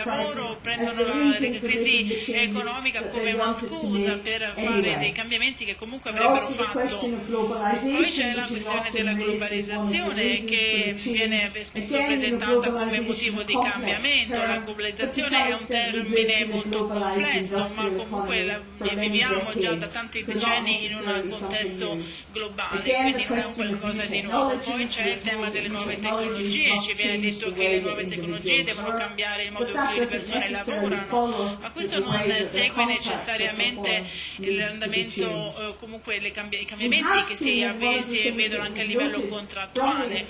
lavoro prendono la crisi economica come una scusa per fare dei cambiamenti che comunque avrebbero fatto. Poi c'è la questione della globalizzazione che viene spesso presentata come motivo di cambiamento. La globalizzazione è un termine molto complesso, ma comunque viviamo già da tanti decenni in un contesto globale, quindi non è un qualcosa di nuovo. Poi c'è il tema delle nuove tecnologie, ci viene detto che le nuove tecnologie devono cambiare il modo in cui le persone lavorano, ma questo non segue necessariamente l'andamento, comunque i cambiamenti che si vedono anche a livello contrattuale.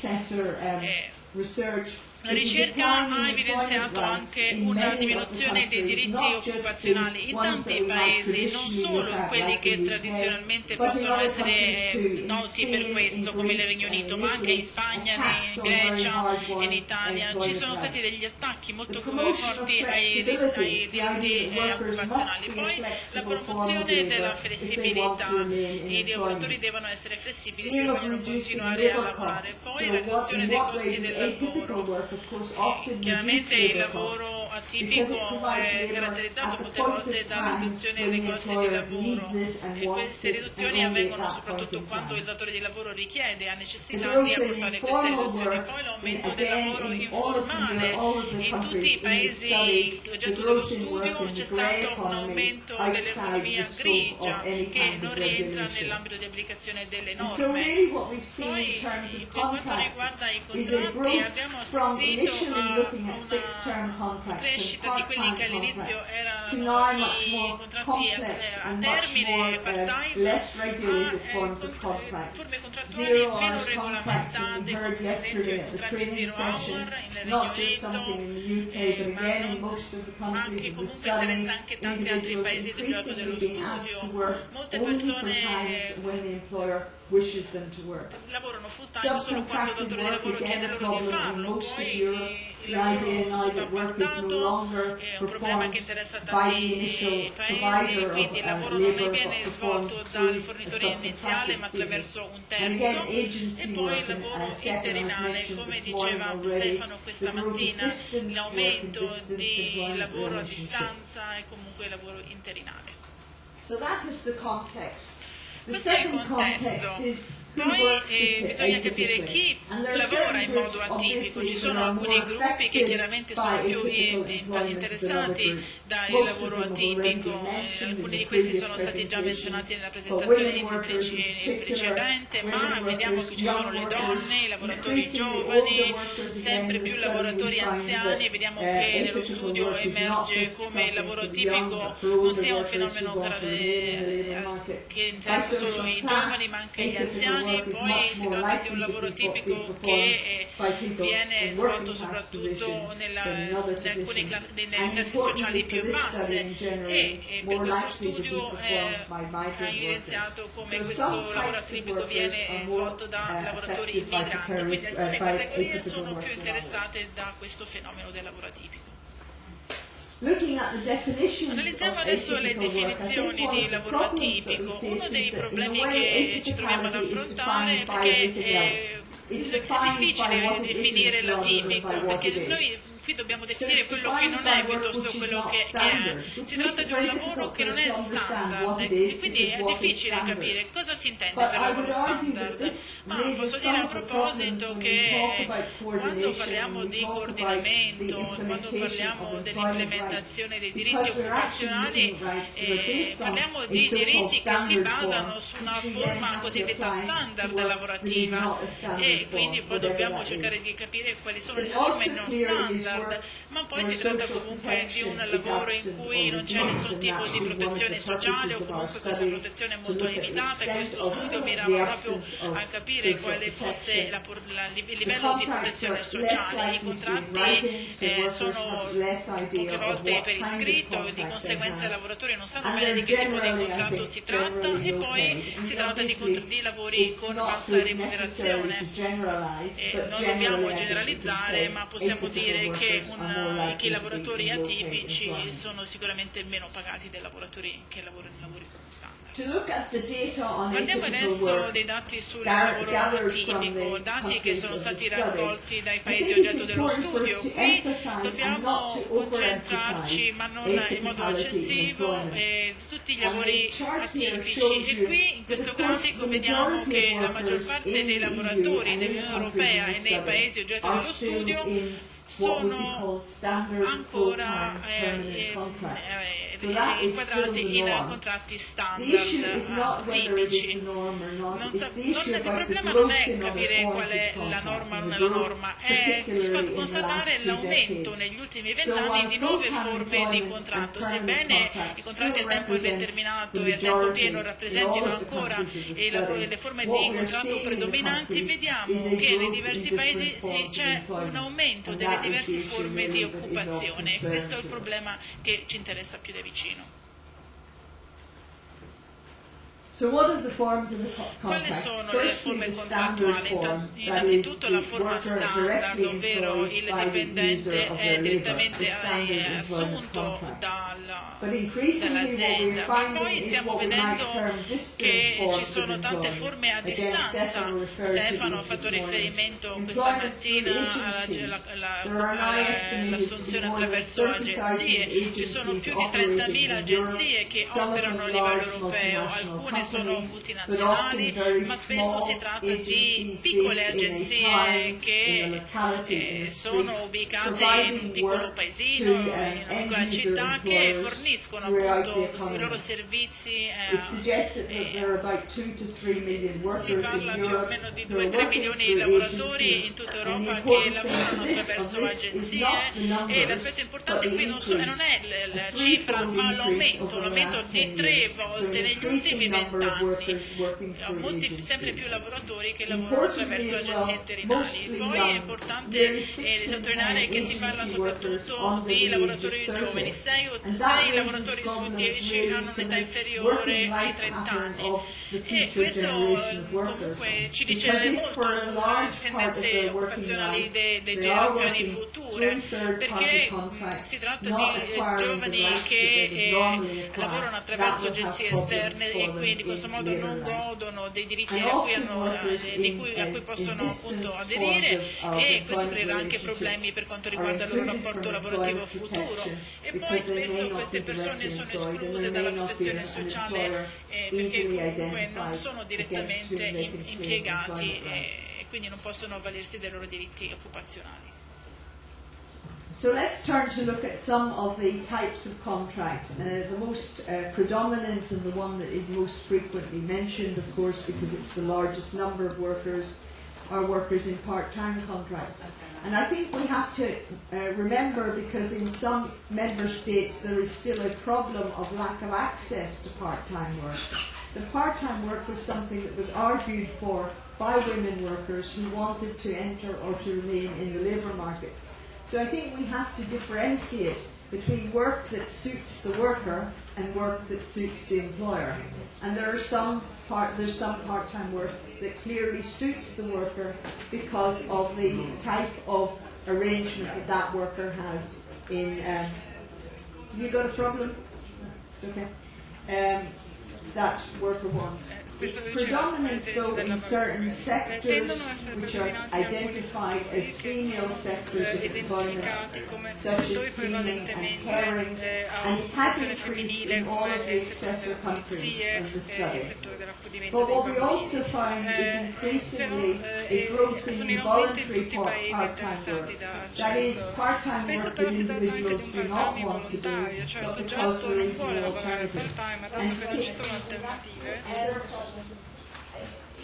La ricerca ha evidenziato anche una diminuzione dei diritti occupazionali in tanti paesi, non solo in quelli che tradizionalmente possono essere noti per questo, come il Regno Unito, ma anche in Spagna, in Grecia e in Italia. Ci sono stati degli attacchi molto forti ai diritti occupazionali. Poi la promozione della flessibilità. I lavoratori devono essere flessibili se vogliono continuare a lavorare. Poi la riduzione dei costi del lavoro. Chiaramente il lavoro atipico è caratterizzato molte volte dalla riduzione dei costi di lavoro e queste riduzioni avvengono soprattutto quando il datore di lavoro richiede, ha necessità di apportare queste riduzioni. Poi l'aumento del lavoro informale. In tutti i paesi oggetto dello studio c'è stato un aumento dell'economia grigia che non rientra nell'ambito di applicazione delle norme. Poi per quanto riguarda i contratti abbiamo assistito a una crescita di quelli che all'inizio erano i contratti a termine part-time a forme contrattuali meno regolamentate, come per esempio i contratti zero hour in Regno Unito, ma anche comunque interessa anche tanti altri paesi del lato dello studio. Molte persone lavorano full time solo quando il datore di lavoro chiede loro di farlo. Poi il lavoro subappaltato è un problema che interessa tanti paesi, quindi il lavoro non viene svolto dal fornitore iniziale ma attraverso un terzo. E poi il lavoro interinale, come diceva Stefano questa mattina, l'aumento di lavoro a distanza e comunque il lavoro interinale. Questo è il contesto. Poi bisogna capire chi lavora in modo atipico. Ci sono alcuni gruppi che chiaramente sono più interessati dal lavoro atipico. Alcuni di questi sono stati già menzionati nella presentazione precedente, ma vediamo che ci sono le donne, i lavoratori giovani, sempre più lavoratori anziani. Vediamo che nello studio emerge come il lavoro atipico non sia un fenomeno che interessa solo i giovani ma anche gli anziani. Poi si tratta di un lavoro tipico che viene svolto soprattutto nelle classi sociali più basse e per questo studio ha evidenziato come questo lavoro atipico viene svolto da lavoratori immigranti, quindi alcune categorie sono più interessate da questo fenomeno del lavoro atipico. Analizziamo adesso le definizioni di lavoro atipico. Uno dei problemi che ci troviamo ad affrontare è perché è difficile definire l'atipico, perché noi qui dobbiamo definire quello che non è piuttosto quello che è. Si tratta di un lavoro che non è standard e quindi è difficile capire cosa si intende per lavoro standard. Ma posso dire a proposito che quando parliamo di coordinamento, quando parliamo dell'implementazione dei diritti occupazionali, parliamo di diritti che si basano su una forma cosiddetta standard lavorativa e quindi poi dobbiamo cercare di capire quali sono le forme non standard. Ma poi si tratta comunque di un lavoro in cui non c'è nessun tipo di protezione sociale o comunque questa protezione è molto limitata e questo studio mirava proprio a capire quale fosse il livello di protezione sociale. I contratti sono poche volte per iscritto e di conseguenza i lavoratori non sanno bene di che tipo di contratto si tratta e poi si tratta di lavori con bassa remunerazione. Non dobbiamo generalizzare ma possiamo dire che che i lavoratori atipici sono sicuramente meno pagati dei lavoratori che lavorano in lavori standard. Guardiamo adesso dei dati sul lavoro atipico, dati che sono stati raccolti dai paesi oggetto dello studio. Qui dobbiamo concentrarci, ma non in modo eccessivo, su tutti gli lavori atipici. E qui in questo grafico vediamo che la maggior parte dei lavoratori dell'Unione Europea e nei paesi oggetto dello studio sono ancora inquadrati in contratti standard tipici. Il problema non è capire qual è la norma o non è la norma, è constatare l'aumento negli ultimi 20 anni di nuove forme di contratto. Sebbene i contratti a tempo indeterminato e a tempo pieno rappresentino ancora le forme di contratto predominanti, vediamo che nei diversi paesi c'è un aumento delle diverse forme di occupazione. Questo è il problema che ci interessa più da vicino. Quali sono le forme contrattuali? Innanzitutto la forma standard, ovvero il dipendente è direttamente assunto dall'azienda, ma poi stiamo vedendo che ci sono tante forme a distanza. Stefano ha fatto riferimento questa mattina all'assunzione attraverso agenzie. Ci sono più di 30.000 agenzie che operano a livello europeo, alcune sono multinazionali, ma spesso si tratta di piccole agenzie che sono ubicate in un piccolo paesino, in una piccola città, che forniscono appunto i loro servizi. Si parla più o meno di 2-3 milioni di lavoratori in tutta Europa che lavorano attraverso agenzie, e l'aspetto importante qui non è la cifra, ma l'aumento di 3 volte negli ultimi 20 anni, sempre più lavoratori che lavorano attraverso agenzie interinali. Poi è importante sottolineare che si parla soprattutto di lavoratori giovani, 6 lavoratori su 10 hanno un'età inferiore ai 30 anni, e questo comunque ci dice molto sulle tendenze occupazionali delle generazioni future, perché si tratta di giovani che lavorano attraverso agenzie esterne e quindi in questo modo non godono dei diritti a cui possono appunto aderire, e questo creerà anche problemi per quanto riguarda il loro rapporto lavorativo futuro. E poi spesso queste persone sono escluse dalla protezione sociale perché comunque non sono direttamente impiegati e quindi non possono avvalersi dei loro diritti occupazionali. So let's turn to look at some of the types of contract. The most predominant and the one that is most frequently mentioned, of course, because it's the largest number of workers, are workers in part-time contracts. And I think we have to remember, because in some member states there is still a problem of lack of access to part-time work. The part-time work was something that was argued for by women workers who wanted to enter or to remain in the labour market. So I think we have to differentiate between work that suits the worker and work that suits the employer. And there's some part-time work that clearly suits the worker because of the type of arrangement that worker has in... have you got a problem? Okay. That worker wants. It's predominant though in certain sectors which are identified as female sectors of employment, such as cleaning and caring, and it has increased in all of the accessor countries of the study. But what we also find is increasingly a growth in involuntary part-time work. That is, part-time work that individuals do not want to do, but because there is no alternative. And is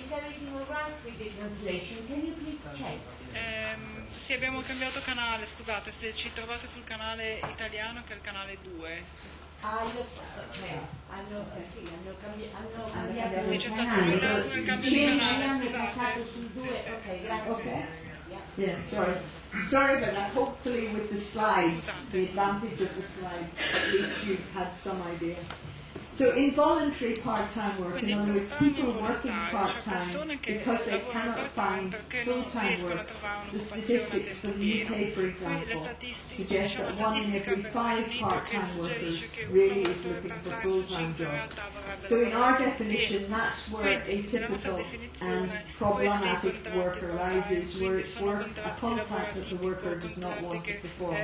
everything alright with the translation? Can you please check? Sì, abbiamo cambiato canale, scusate, se ci trovate sul canale italiano, che è il canale 2. Hanno cambiato. Sì, c'è stato un cambio di canale, scusate. Sul 2, ok, grazie. Okay. Yeah, sorry about that. Hopefully with the slides, the advantage of the slides, at least you've had some idea. So involuntary part-time work, in other words, people working part-time because they cannot find full-time work. The statistics for the UK, for example, suggest that 1 in every 5 part-time workers really is looking for full-time jobs. So in our definition, that's where atypical and problematic work arises, where it's work, a contract that the worker does not want to perform.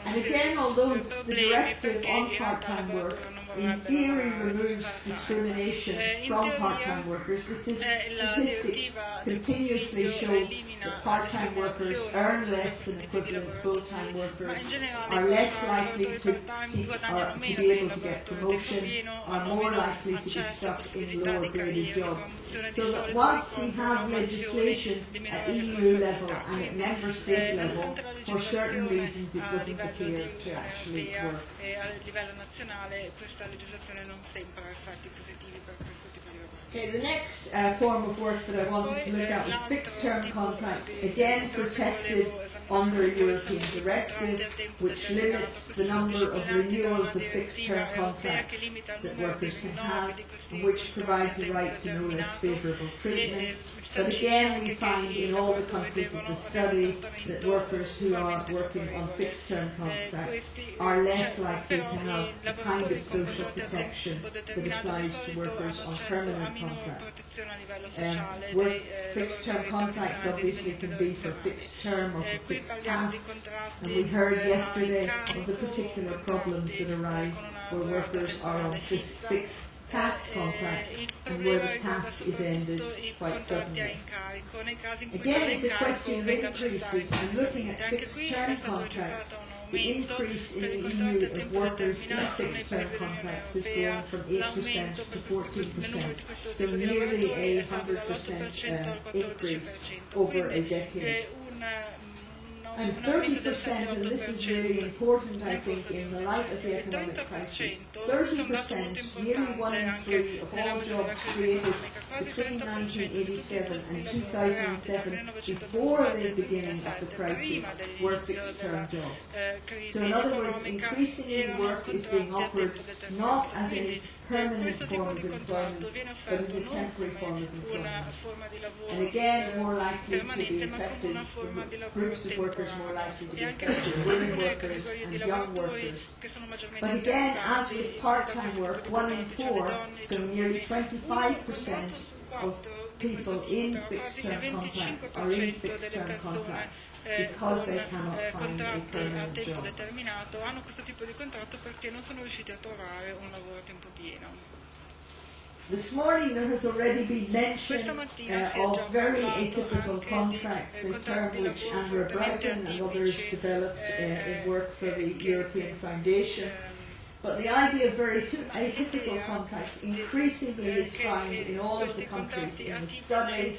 And again, although the directive on part-time work in theory removes discrimination from part-time workers, the statistics continuously show that part-time workers earn less than equivalent full-time workers, are less likely to seek or to be able to get promotion, are more likely to be stuck in lower graded jobs. So that whilst we have legislation at EU level and at member state level, for certain reasons it doesn't appear to actually work. Okay, the next form of work that I wanted to look at was fixed-term contracts, again protected under a European directive, which limits the number of renewals of fixed-term contracts that workers can have, and which provides a right to no less favourable treatment. But again, we find in all the countries of the study that workers who are working on fixed-term contracts are less likely to have the kind of social protection that applies to workers on permanent contracts. Fixed-term contracts obviously can be for fixed term or for fixed tasks, and we heard yesterday of the particular problems that arise where workers are on fixed task contracts and where the task is ended quite suddenly. Again, it's a question of increases, and looking at fixed-term contracts, the increase in the EU of workers in fixed-term contracts has grown from 8% to 14%, so nearly a 100% increase over a decade. And 30%, and this is really important, I think, in the light of the economic crisis, 30%, nearly 1 in 3 of all jobs created between 1987 and 2007, before the beginning of the crisis, were fixed-term jobs. So in other words, increasingly work is being offered not as a permanent form of employment, but as a temporary form of employment. And again, more likely to be affected, groups of workers more likely to be affected, women workers and young workers. But again, as with part-time work, 1 in 4, so nearly 25% of people in fixed-term contracts are in fixed-term contracts because they cannot find a permanent job. Hanno questo tipo di contratto perché non sono riusciti a trovare un lavoro a tempo pieno. This morning there has already been mention of very atypical contracts, a term which Andrea Brighton and others developed in work for the European Foundation. But the idea of very atypical contracts increasingly is found in all of the countries in the study,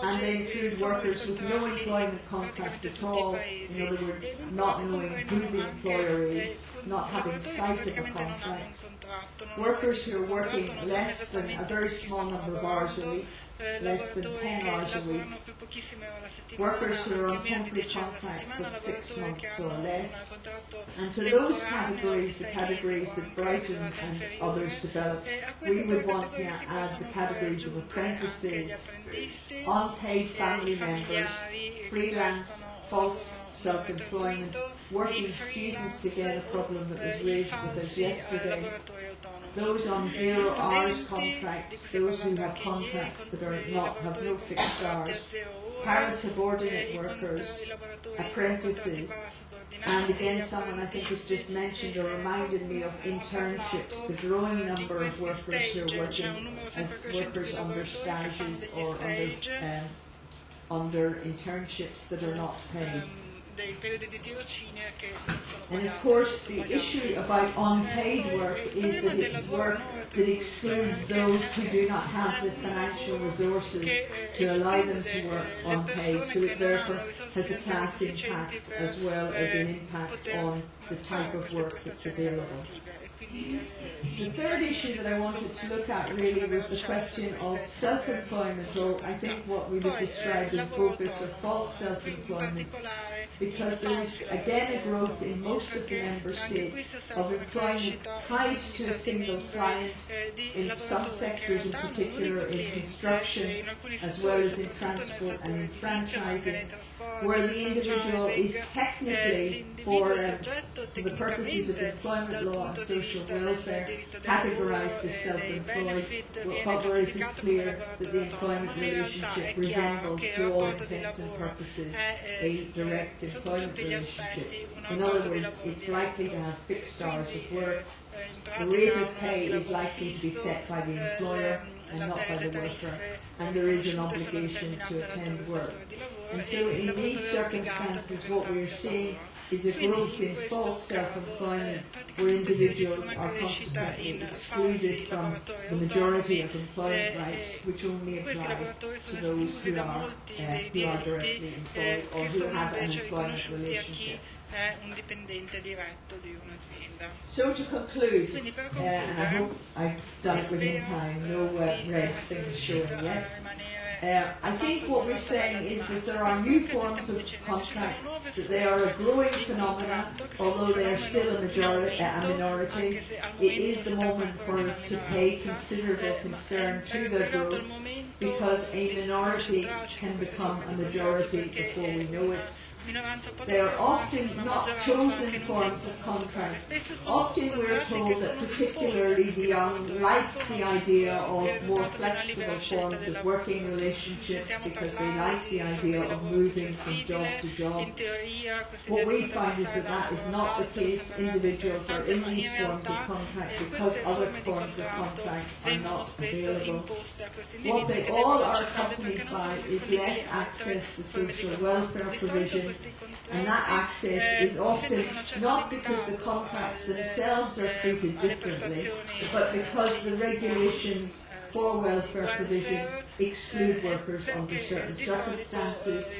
and they include workers with no employment contract at all, in other words, not knowing who the employer is, not having sight of a contract, workers who are working less than a very small number of hours a week, less than 10 hours a week, workers who are on temporary contracts of 6 months or less, and to those categories, the categories that Brighton and others developed, we would want to add the categories of apprentices, unpaid family members, freelance, false self-employment, working students, again a problem that was raised with us yesterday, those on 0 hours contracts, those who have contracts that are have no fixed hours, para-subordinate workers, apprentices, and again someone I think has just mentioned or reminded me of internships, the growing number of workers who are working as workers under stages or under internships that are not paid. And of course the issue about unpaid work is that it's work that excludes those who do not have the financial resources to allow them to work unpaid, so it therefore has a class impact as well as an impact on the type of work that's available. The third issue that I wanted to look at really was the question of self-employment, or I think what we would describe as bogus or false self-employment. because there is again a growth in most of the member states of employment tied to a single client, in some sectors in particular in construction as well as in transport and in franchising, where the individual is technically, for the purposes of employment law and social welfare, categorised as self-employed, but where it is clear that the employment relationship resembles, to all intents and purposes, a direct employment relationship. In other words, it's likely to have fixed hours of work. The rate of pay is likely to be set by the employer and not by the worker, and there is an obligation to attend work. And so in these circumstances what we are seeing is a growth in false self-employment, where individuals are consequently excluded from the majority of employment rights, which only apply to those who are directly employed or who have an employment relationship. So to conclude, and I hope I've done it within time, no red things showing yet. I think what we're saying is that there are new forms of contract, that they are a growing phenomenon, although they are still a minority. It is the moment for us to pay considerable concern to their growth, because a minority can become a majority before we know it. They are often not chosen forms of contract. Often we are told that particularly the young like the idea of more flexible forms of working relationships because they like the idea of moving from job to job. What we find is that that is not the case. Individuals are in these forms of contract because other forms of contract are not available. What they all are accompanied by is less access to social welfare provision, and that access is often not because the contracts themselves are treated differently, but because the regulations for welfare provision exclude workers under certain circumstances,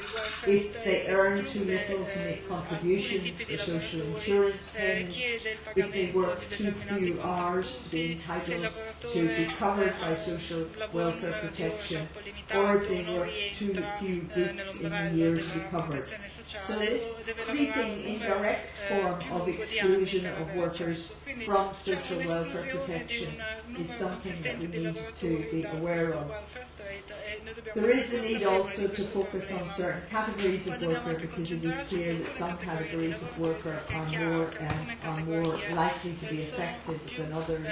if they earn too little to make contributions for social insurance payments, if they work too few hours to be entitled to be covered by social welfare protection, or if they work too few weeks in the year to be covered. So this creeping indirect form of exclusion of workers from social welfare protection is something that we need to be aware of. There is the need also to focus on certain categories of worker, because it is clear that some categories of worker are more likely to be affected than others.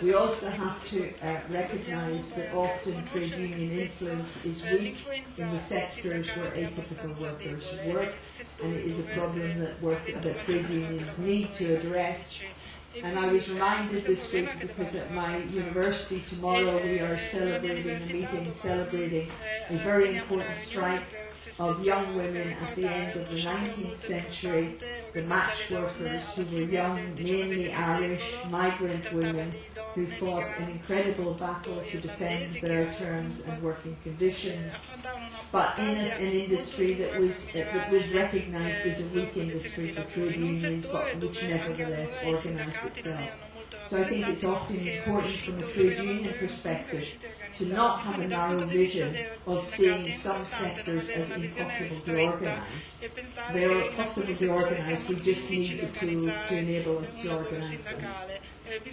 We also have to recognise that often trade union influence is weak in the sectors where atypical workers work, and it is a problem that trade unions need to address. And I was reminded this week, because at my university tomorrow we are celebrating a meeting celebrating a very important strike of young women at the end of the 19th century, the match workers who were young, mainly Irish, migrant women who fought an incredible battle to defend their terms and working conditions, but in an industry that was recognised as a weak industry for trade unions, but which nevertheless organised itself. So I think it's often important from a trade union perspective to not have a narrow vision of seeing some sectors as impossible to organise. They are possible to organise, we just need the tools to enable us to organise them.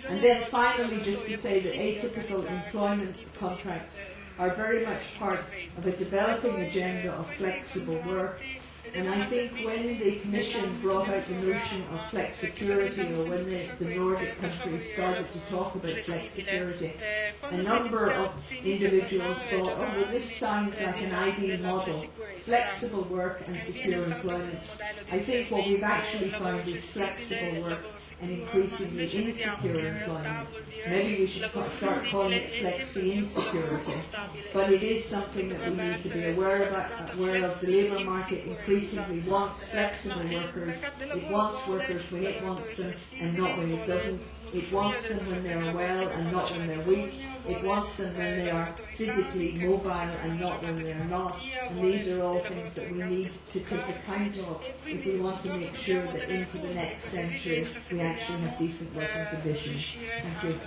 And then finally, just to say that atypical employment contracts are very much part of a developing agenda of flexible work. And I think when the Commission brought out the notion of flexicurity, or when the Nordic countries started to talk about flexicurity, a number of individuals thought, oh, well, this sounds like an ideal model, flexible work and secure employment. I think what we've actually found is flexible work and increasingly insecure employment. Maybe we should start calling it flexi-insecurity. But it is something that we need to be aware of. The labour market increasingly wants flexible workers. It wants workers when it wants them and not when it doesn't. It wants them when they are well and not when they're weak. It wants them when they are physically mobile and not when they are not. And these are all things that we need to take account of if we want to make sure that into the next century we actually have decent working conditions. Thank you.